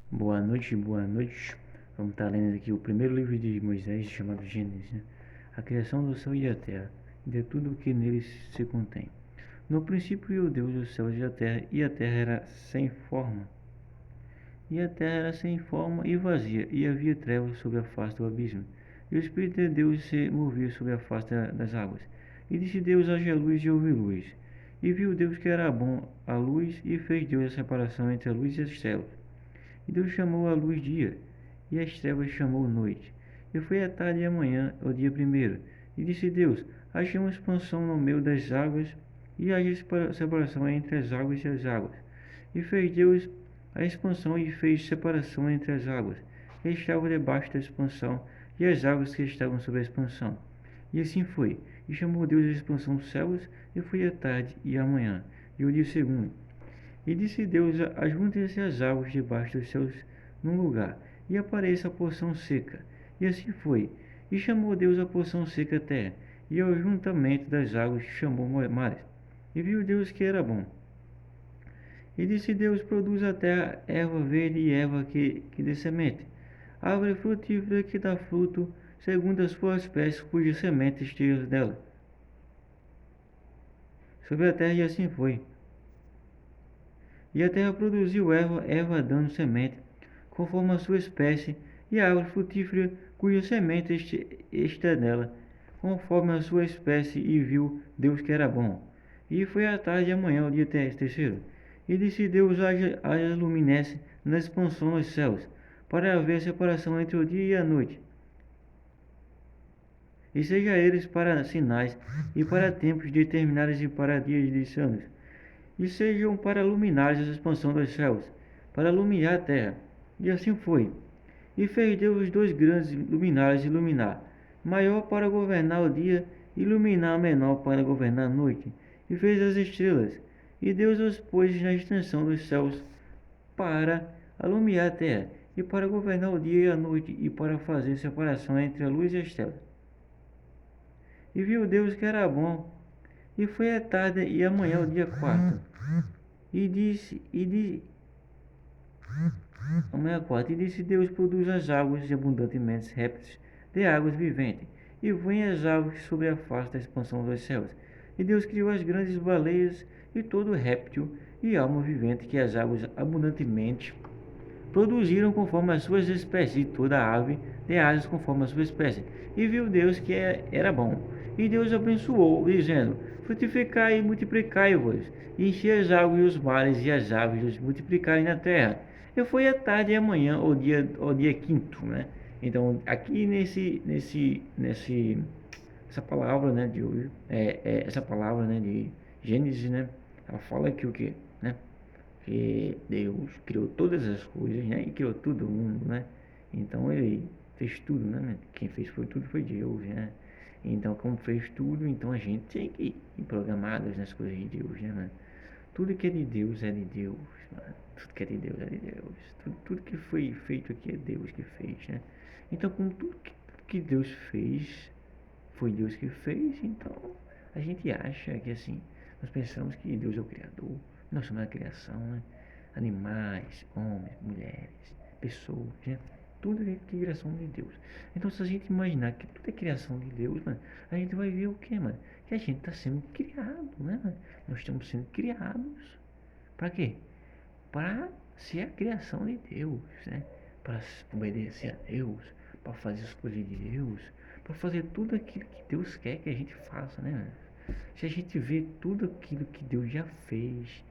Boa noite, boa noite. Vamos estar lendo aqui o primeiro livro de Moisés, chamado Gênesis, né? A criação do céu e da terra, e de tudo o que neles se contém. No princípio criou Deus os céus e a terra era sem forma. E a terra era sem forma e vazia, e havia trevas sobre a face do abismo. E o Espírito de Deus se movia sobre a face das águas. E disse Deus: haja luz e houve luz. E viu Deus que era bom a luz, e fez Deus a separação entre a luz e as trevas. E Deus chamou a luz dia, e as trevas chamou noite. E foi a tarde e a manhã, o dia primeiro. E disse Deus: haja uma expansão no meio das águas, e haja separação entre as águas e as águas. E fez Deus a expansão e fez separação entre as águas que estavam debaixo da expansão e as águas que estavam sobre a expansão. E assim foi. E chamou Deus a expansão dos céus, e foi a tarde e a manhã, e o dia segundo. E disse Deus: ajuntem-se as águas debaixo dos céus num lugar, e apareça a porção seca. E assim foi. E chamou Deus a porção seca terra, e ao juntamento das águas chamou mares. E viu Deus que era bom. E disse Deus: produz a terra erva verde e erva que dê semente, árvore frutífera que dá fruto, segundo a sua espécie, cuja semente esteja dela. Sobre a terra, e assim foi. E a terra produziu erva dando semente, conforme a sua espécie, e a árvore frutífera, cuja semente está nela, conforme a sua espécie, e viu Deus que era bom. E foi a tarde e amanhã, o dia terceiro. E disse Deus: haja luminescência na expansão dos céus, para haver separação entre o dia e a noite, e seja eles para sinais, e para tempos determinados, e para dias de anos, e sejam para luminares a expansão dos céus, para iluminar a terra. E assim foi. E fez Deus os dois grandes luminares iluminar, maior para governar o dia, e iluminar menor para governar a noite. E fez as estrelas, e Deus os pôs na extensão dos céus para alumiar a terra, e para governar o dia e a noite, e para fazer separação entre a luz e as trevas. E viu Deus que era bom, e foi a tarde e amanhã o dia quarto. E disse amanhã quarta, e disse Deus: produz as águas abundantemente répteis de águas viventes, e voem as aves sobre a face da expansão dos céus. E Deus criou as grandes baleias e todo réptil e alma vivente que as águas abundantemente produziram conforme as suas espécies, e toda ave de asas conforme a sua espécie. E viu Deus que era bom. E Deus abençoou, dizendo: frutificai e multiplicai-vos, e enchei as águas e os mares e as aves os multiplicarem na terra. E foi a tarde e a manhã, o dia quinto, né? Então, aqui essa palavra, né, de hoje, essa palavra, né, de Gênesis, né, ela fala que o que, né? Que Deus criou todas as coisas, né? E criou todo mundo, né? Então ele fez tudo, né? Quem fez tudo foi Deus, né? Então, como fez tudo, então a gente tem que ir programados nas coisas de Deus, né? Tudo que é de Deus é de Deus, mano. Tudo que é de Deus é de Deus. Tudo que foi feito aqui é Deus que fez, né? Então, como tudo que Deus fez foi Deus que fez, então a gente acha que assim, nós pensamos que Deus é o Criador, nós somos a criação, né? Animais, homens, mulheres, pessoas, né? Tudo é criação de Deus. Então, se a gente imaginar que tudo é criação de Deus, mano, a gente vai ver o que, mano? Que a gente está sendo criado, né, mano? Nós estamos sendo criados. Para quê? Para ser a criação de Deus, né? Para obedecer a Deus, para fazer as coisas de Deus, para fazer tudo aquilo que Deus quer que a gente faça, né? Se a gente vê tudo aquilo que Deus já fez,